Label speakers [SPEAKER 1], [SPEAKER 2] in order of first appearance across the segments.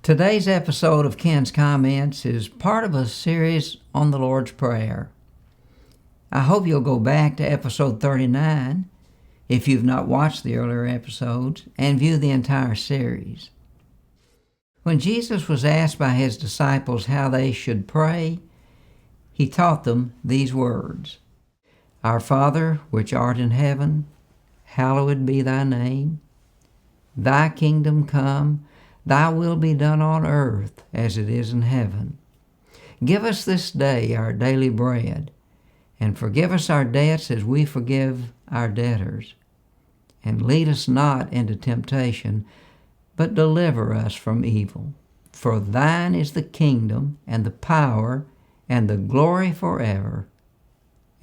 [SPEAKER 1] Today's episode of Ken's Comments is part of a series on the Lord's Prayer. I hope you'll go back to episode 39 if you've not watched the earlier episodes and view the entire series. When Jesus was asked by his disciples how they should pray, he taught them these words: Our Father, which art in heaven, hallowed be thy name. Thy kingdom come, thy will be done on earth as it is in heaven. Give us this day our daily bread, and forgive us our debts as we forgive our debtors. And lead us not into temptation, but deliver us from evil. For thine is the kingdom, and the power, and the glory forever.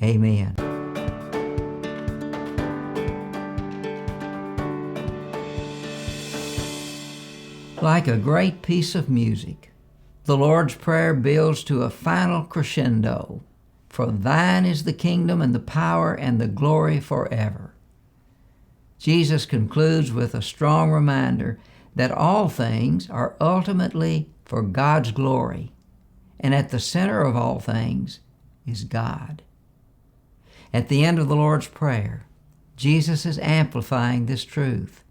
[SPEAKER 1] Amen. Like a great piece of music, the Lord's Prayer builds to a final crescendo. For thine is the kingdom and the power and the glory forever. Jesus concludes with a strong reminder that all things are ultimately for God's glory, and at the center of all things is God. At the end of the Lord's Prayer, Jesus is amplifying this truth.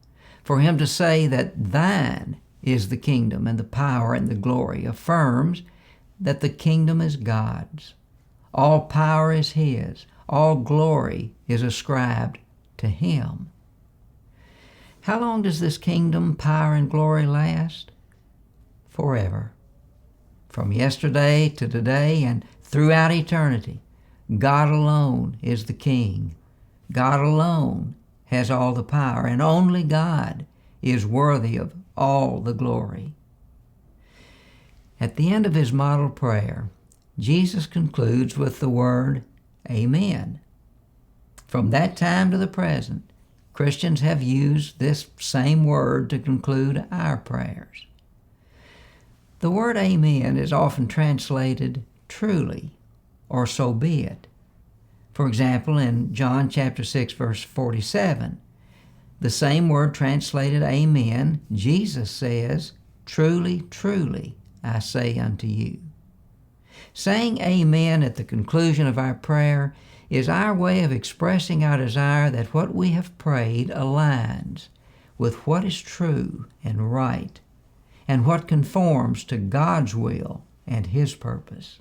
[SPEAKER 1] For him to say that thine is the kingdom and the power and the glory affirms that the kingdom is God's. All power is his. All glory is ascribed to him. How long does this kingdom, power, and glory last? Forever. From yesterday to today and throughout eternity, God alone is the King. God alone has all the power, and only God is worthy of all the glory. At the end of his model prayer, Jesus concludes with the word Amen. From that time to the present, Christians have used this same word to conclude our prayers. The word Amen is often translated truly or so be it. For example, in John chapter 6, verse 47, the same word translated Amen, Jesus says, Truly, truly, I say unto you. Saying Amen at the conclusion of our prayer is our way of expressing our desire that what we have prayed aligns with what is true and right, and what conforms to God's will and his purpose.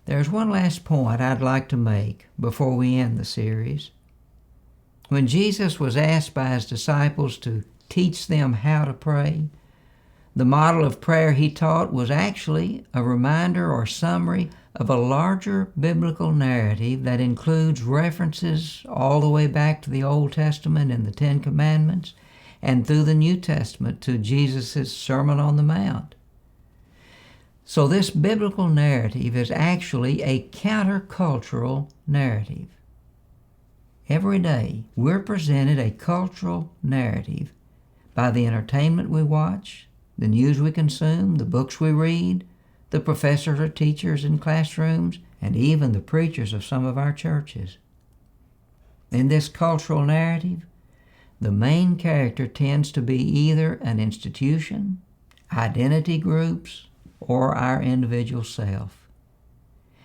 [SPEAKER 1] There's one last point I'd like to make before we end the series. When Jesus was asked by his disciples to teach them how to pray, the model of prayer he taught was actually a reminder or summary of a larger biblical narrative that includes references all the way back to the Old Testament and the Ten Commandments, and through the New Testament to Jesus' Sermon on the Mount. So this biblical narrative is actually a countercultural narrative. Every day, we're presented a cultural narrative by the entertainment we watch, the news we consume, the books we read, the professors or teachers in classrooms, and even the preachers of some of our churches. In this cultural narrative, the main character tends to be either an institution, identity groups, or our individual self.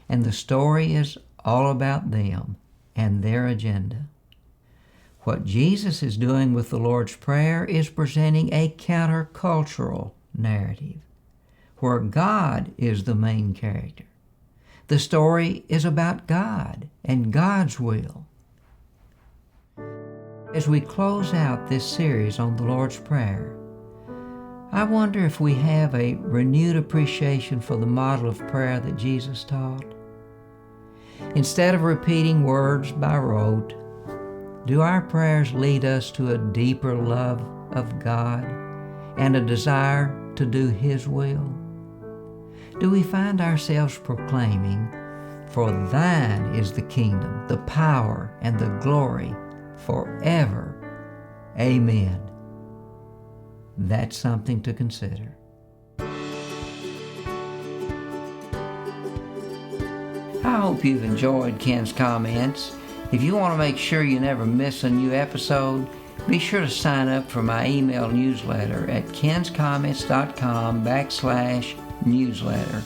[SPEAKER 1] And the story is all about them and their agenda. What Jesus is doing with the Lord's Prayer is presenting a countercultural narrative, where God is the main character. The story is about God and God's will. As we close out this series on the Lord's Prayer, I wonder if we have a renewed appreciation for the model of prayer that Jesus taught. Instead of repeating words by rote, do our prayers lead us to a deeper love of God and a desire to do his will? Do we find ourselves proclaiming, For thine is the kingdom, the power, and the glory forever. Amen. That's something to consider. I hope you've enjoyed Ken's comments. If you want to make sure you never miss a new episode, Be sure to sign up for my email newsletter at kenscomments.com/newsletter.